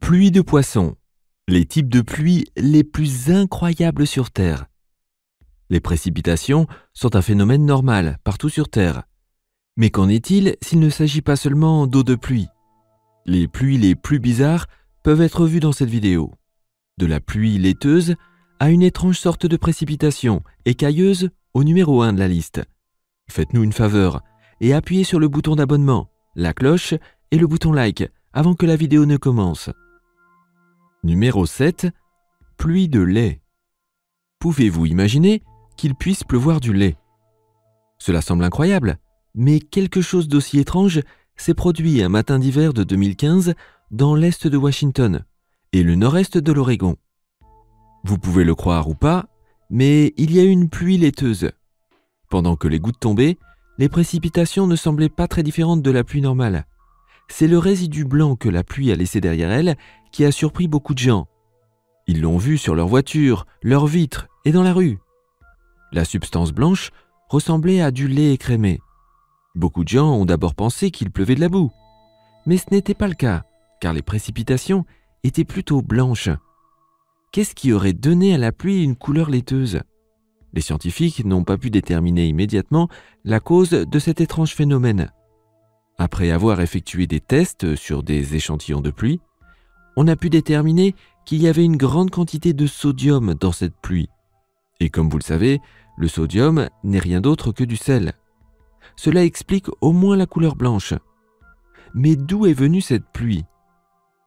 Pluie de poissons. Les types de pluie les plus incroyables sur Terre. Les précipitations sont un phénomène normal partout sur Terre. Mais qu'en est-il s'il ne s'agit pas seulement d'eau de pluie? Les pluies les plus bizarres peuvent être vues dans cette vidéo. De la pluie laiteuse à une étrange sorte de précipitation écailleuse au numéro 1 de la liste. Faites-nous une faveur et appuyez sur le bouton d'abonnement, la cloche et le bouton like avant que la vidéo ne commence. Numéro 7. Pluie de lait. Pouvez-vous imaginer qu'il puisse pleuvoir du lait? Cela semble incroyable, mais quelque chose d'aussi étrange s'est produit un matin d'hiver de 2015 dans l'est de Washington et le nord-est de l'Oregon. Vous pouvez le croire ou pas, mais il y a eu une pluie laiteuse. Pendant que les gouttes tombaient, les précipitations ne semblaient pas très différentes de la pluie normale. C'est le résidu blanc que la pluie a laissé derrière elle qui a surpris beaucoup de gens. Ils l'ont vu sur leur voiture, leurs vitres et dans la rue. La substance blanche ressemblait à du lait écrémé. Beaucoup de gens ont d'abord pensé qu'il pleuvait de la boue. Mais ce n'était pas le cas, car les précipitations étaient plutôt blanches. Qu'est-ce qui aurait donné à la pluie une couleur laiteuse? Les scientifiques n'ont pas pu déterminer immédiatement la cause de cet étrange phénomène. Après avoir effectué des tests sur des échantillons de pluie, on a pu déterminer qu'il y avait une grande quantité de sodium dans cette pluie. Et comme vous le savez, le sodium n'est rien d'autre que du sel. Cela explique au moins la couleur blanche. Mais d'où est venue cette pluie?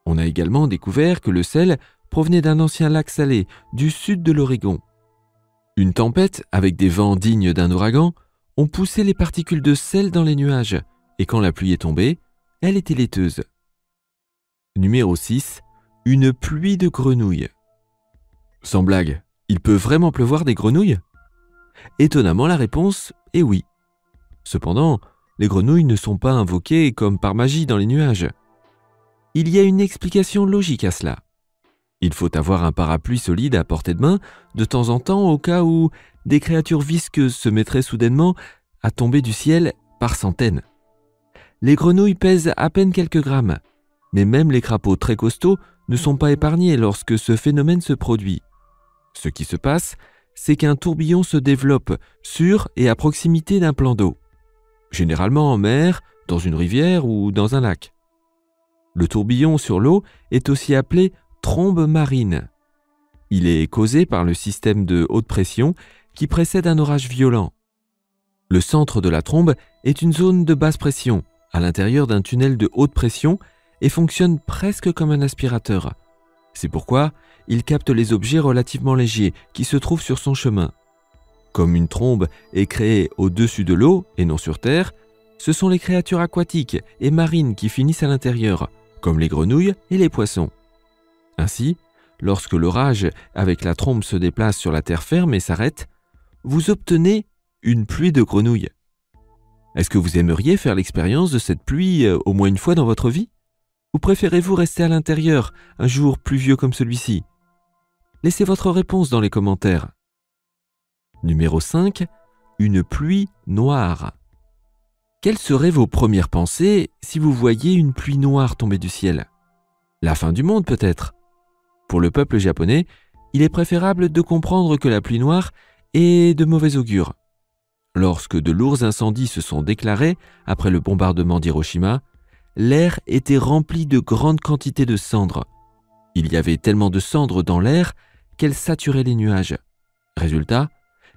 On a également découvert que le sel provenait d'un ancien lac salé du sud de l'Oregon. Une tempête avec des vents dignes d'un ouragan ont poussé les particules de sel dans les nuages, et quand la pluie est tombée, elle était laiteuse. Numéro 6. Une pluie de grenouilles. Sans blague, il peut vraiment pleuvoir des grenouilles? Étonnamment, la réponse est oui. Cependant, les grenouilles ne sont pas invoquées comme par magie dans les nuages. Il y a une explication logique à cela. Il faut avoir un parapluie solide à portée de main de temps en temps au cas où des créatures visqueuses se mettraient soudainement à tomber du ciel par centaines. Les grenouilles pèsent à peine quelques grammes, mais même les crapauds très costauds ne sont pas épargnés lorsque ce phénomène se produit. Ce qui se passe, c'est qu'un tourbillon se développe sur et à proximité d'un plan d'eau, généralement en mer, dans une rivière ou dans un lac. Le tourbillon sur l'eau est aussi appelé trombe marine. Il est causé par le système de haute pression qui précède un orage violent. Le centre de la trombe est une zone de basse pression, à l'intérieur d'un tunnel de haute pression et fonctionne presque comme un aspirateur. C'est pourquoi il capte les objets relativement légers qui se trouvent sur son chemin. Comme une trombe est créée au-dessus de l'eau et non sur Terre, ce sont les créatures aquatiques et marines qui finissent à l'intérieur, comme les grenouilles et les poissons. Ainsi, lorsque l'orage avec la trombe se déplace sur la terre ferme et s'arrête, vous obtenez une pluie de grenouilles. Est-ce que vous aimeriez faire l'expérience de cette pluie au moins une fois dans votre vie? Ou préférez-vous rester à l'intérieur un jour pluvieux comme celui-ci? Laissez votre réponse dans les commentaires. Numéro 5. Une pluie noire. Quelles seraient vos premières pensées si vous voyiez une pluie noire tomber du ciel? La fin du monde peut-être? Pour le peuple japonais, il est préférable de comprendre que la pluie noire est de mauvais augure. Lorsque de lourds incendies se sont déclarés après le bombardement d'Hiroshima, l'air était rempli de grandes quantités de cendres. Il y avait tellement de cendres dans l'air qu'elles saturaient les nuages. Résultat,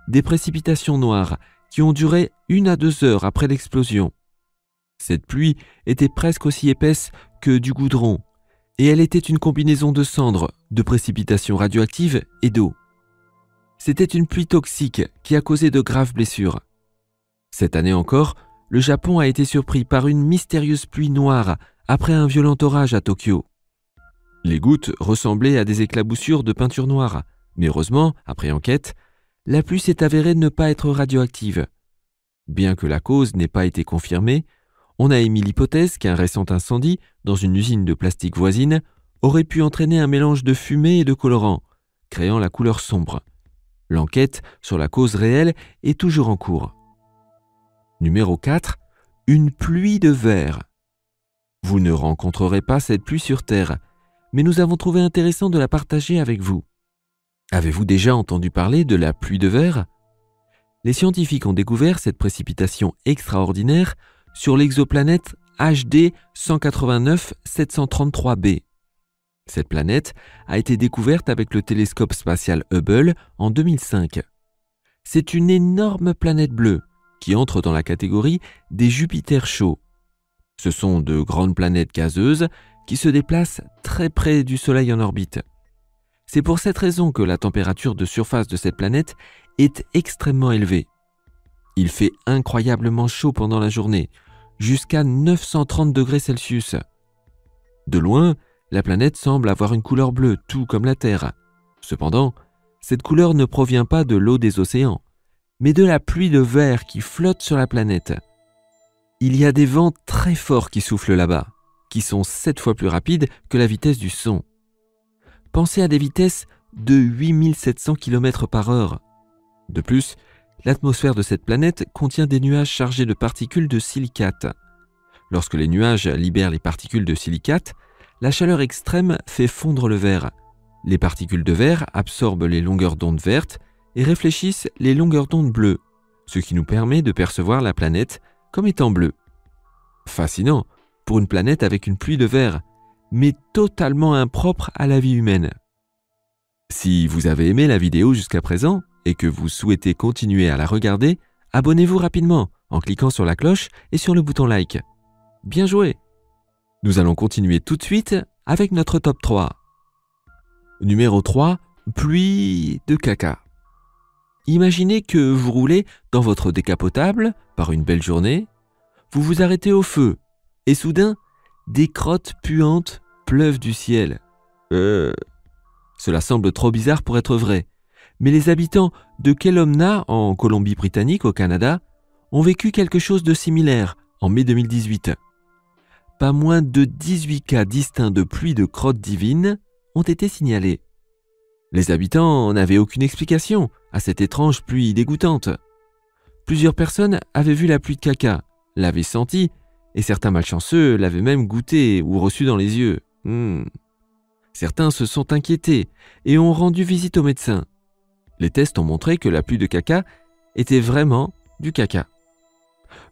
des précipitations noires qui ont duré 1 à 2 heures après l'explosion. Cette pluie était presque aussi épaisse que du goudron, et elle était une combinaison de cendres, de précipitations radioactives et d'eau. C'était une pluie toxique qui a causé de graves blessures. Cette année encore, le Japon a été surpris par une mystérieuse pluie noire après un violent orage à Tokyo. Les gouttes ressemblaient à des éclaboussures de peinture noire, mais heureusement, après enquête, la pluie s'est avérée ne pas être radioactive. Bien que la cause n'ait pas été confirmée, on a émis l'hypothèse qu'un récent incendie dans une usine de plastique voisine aurait pu entraîner un mélange de fumée et de colorant, créant la couleur sombre. L'enquête sur la cause réelle est toujours en cours. Numéro 4. Une pluie de verre. Vous ne rencontrerez pas cette pluie sur Terre, mais nous avons trouvé intéressant de la partager avec vous. Avez-vous déjà entendu parler de la pluie de verre? Les scientifiques ont découvert cette précipitation extraordinaire sur l'exoplanète HD 189 733b. Cette planète a été découverte avec le télescope spatial Hubble en 2005. C'est une énorme planète bleue qui entre dans la catégorie des Jupiters chauds. Ce sont de grandes planètes gazeuses qui se déplacent très près du Soleil en orbite. C'est pour cette raison que la température de surface de cette planète est extrêmement élevée. Il fait incroyablement chaud pendant la journée, jusqu'à 930 degrés Celsius. De loin, la planète semble avoir une couleur bleue, tout comme la Terre. Cependant, cette couleur ne provient pas de l'eau des océans, mais de la pluie de verre qui flotte sur la planète. Il y a des vents très forts qui soufflent là-bas, qui sont 7 fois plus rapides que la vitesse du son. Pensez à des vitesses de 8700 km/h. De plus, l'atmosphère de cette planète contient des nuages chargés de particules de silicate. Lorsque les nuages libèrent les particules de silicate, la chaleur extrême fait fondre le verre. Les particules de verre absorbent les longueurs d'onde vertes et réfléchissent les longueurs d'onde bleues, ce qui nous permet de percevoir la planète comme étant bleue. Fascinant pour une planète avec une pluie de verre, mais totalement impropre à la vie humaine. Si vous avez aimé la vidéo jusqu'à présent et que vous souhaitez continuer à la regarder, abonnez-vous rapidement en cliquant sur la cloche et sur le bouton like. Bien joué! Nous allons continuer tout de suite avec notre top 3. Numéro 3, pluie de caca. Imaginez que vous roulez dans votre décapotable par une belle journée, vous vous arrêtez au feu et soudain, des crottes puantes pleuvent du ciel. Cela semble trop bizarre pour être vrai, mais les habitants de Kelowna en Colombie-Britannique au Canada ont vécu quelque chose de similaire en mai 2018. Pas moins de 18 cas distincts de pluie de crottes divines ont été signalés. Les habitants n'avaient aucune explication à cette étrange pluie dégoûtante. Plusieurs personnes avaient vu la pluie de caca, l'avaient sentie, et certains malchanceux l'avaient même goûté ou reçu dans les yeux. Certains se sont inquiétés et ont rendu visite au médecin. Les tests ont montré que la pluie de caca était vraiment du caca.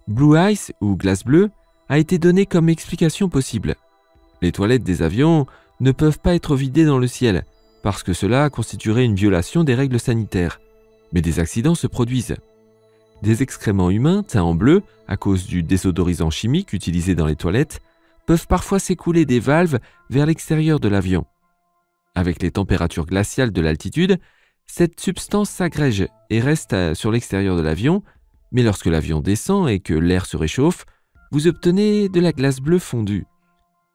Blue Ice ou glace bleue a été donnée comme explication possible. Les toilettes des avions ne peuvent pas être vidées dans le ciel parce que cela constituerait une violation des règles sanitaires. Mais des accidents se produisent. Des excréments humains teints en bleu à cause du désodorisant chimique utilisé dans les toilettes peuvent parfois s'écouler des valves vers l'extérieur de l'avion. Avec les températures glaciales de l'altitude, cette substance s'agrège et reste sur l'extérieur de l'avion, mais lorsque l'avion descend et que l'air se réchauffe, vous obtenez de la glace bleue fondue.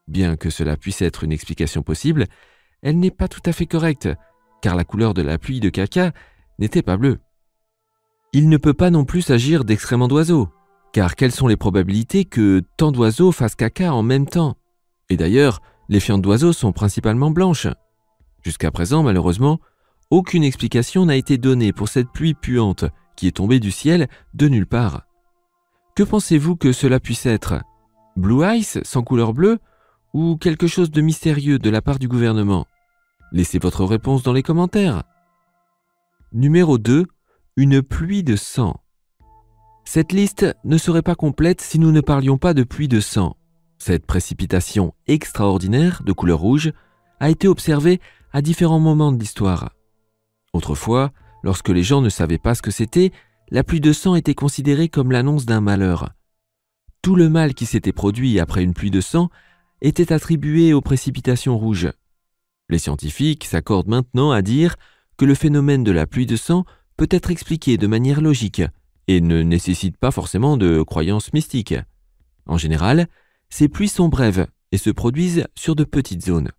Bien que cela puisse être une explication possible, elle n'est pas tout à fait correcte, car la couleur de la pluie de caca n'était pas bleue. Il ne peut pas non plus s'agir d'excréments d'oiseaux, car quelles sont les probabilités que tant d'oiseaux fassent caca en même temps? Et d'ailleurs, les fientes d'oiseaux sont principalement blanches. Jusqu'à présent, malheureusement, aucune explication n'a été donnée pour cette pluie puante qui est tombée du ciel de nulle part. Que pensez-vous que cela puisse être? Blue Ice sans couleur bleue ou quelque chose de mystérieux de la part du gouvernement? Laissez votre réponse dans les commentaires. Numéro 2. Une pluie de sang. Cette liste ne serait pas complète si nous ne parlions pas de pluie de sang. Cette précipitation extraordinaire de couleur rouge a été observée à différents moments de l'histoire. Autrefois, lorsque les gens ne savaient pas ce que c'était, la pluie de sang était considérée comme l'annonce d'un malheur. Tout le mal qui s'était produit après une pluie de sang était attribué aux précipitations rouges. Les scientifiques s'accordent maintenant à dire que le phénomène de la pluie de sang peut être expliqué de manière logique et ne nécessite pas forcément de croyances mystiques. En général, ces pluies sont brèves et se produisent sur de petites zones.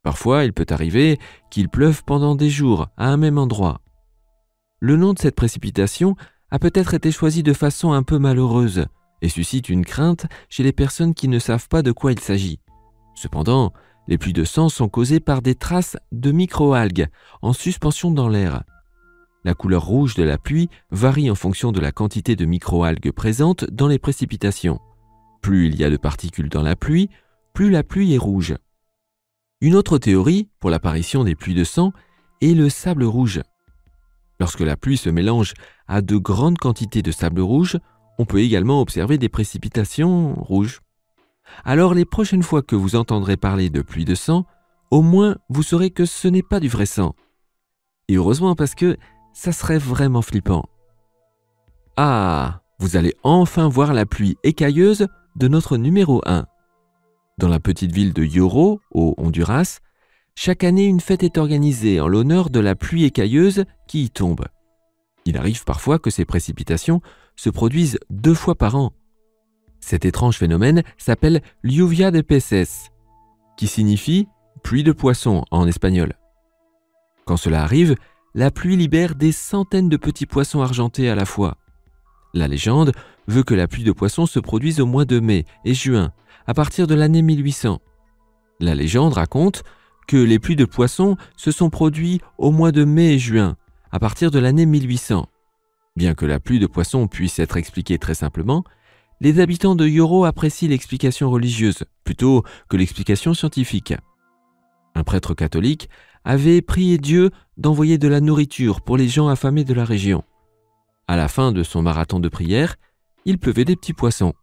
Parfois, il peut arriver qu'il pleuve pendant des jours à un même endroit. Le nom de cette précipitation a peut-être été choisi de façon un peu malheureuse et suscite une crainte chez les personnes qui ne savent pas de quoi il s'agit. Cependant, les pluies de sang sont causées par des traces de microalgues en suspension dans l'air. La couleur rouge de la pluie varie en fonction de la quantité de microalgues présentes dans les précipitations. Plus il y a de particules dans la pluie, plus la pluie est rouge. Une autre théorie pour l'apparition des pluies de sang est le sable rouge. Lorsque la pluie se mélange à de grandes quantités de sable rouge, on peut également observer des précipitations rouges. Alors les prochaines fois que vous entendrez parler de pluie de sang, au moins vous saurez que ce n'est pas du vrai sang. Et heureusement parce que ça serait vraiment flippant. Ah, vous allez enfin voir la pluie écailleuse de notre numéro 1. Dans la petite ville de Lloro, au Honduras, chaque année une fête est organisée en l'honneur de la pluie écailleuse qui y tombe. Il arrive parfois que ces précipitations se produisent 2 fois par an. Cet étrange phénomène s'appelle lluvia de peces, qui signifie pluie de poissons en espagnol. Quand cela arrive, la pluie libère des centaines de petits poissons argentés à la fois. La légende veut que la pluie de poissons se produise au mois de mai et juin, à partir de l'année 1800. La légende raconte que les pluies de poissons se sont produites au mois de mai et juin, à partir de l'année 1800. Bien que la pluie de poissons puisse être expliquée très simplement, les habitants de Lloro apprécient l'explication religieuse plutôt que l'explication scientifique. Un prêtre catholique avait prié Dieu d'envoyer de la nourriture pour les gens affamés de la région. À la fin de son marathon de prière, il pleuvait des petits poissons.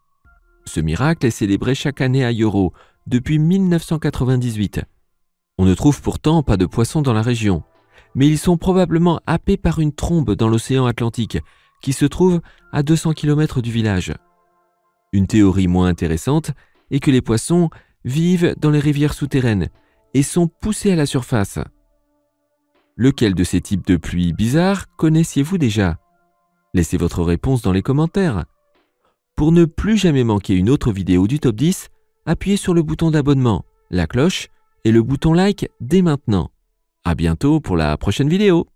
Ce miracle est célébré chaque année à Lloro depuis 1998. On ne trouve pourtant pas de poissons dans la région, mais ils sont probablement happés par une trombe dans l'océan Atlantique qui se trouve à 200 km du village. Une théorie moins intéressante est que les poissons vivent dans les rivières souterraines et sont poussés à la surface. Lequel de ces types de pluies bizarres connaissiez-vous déjà? Laissez votre réponse dans les commentaires. Pour ne plus jamais manquer une autre vidéo du Top 10, appuyez sur le bouton d'abonnement, la cloche et le bouton like dès maintenant. À bientôt pour la prochaine vidéo.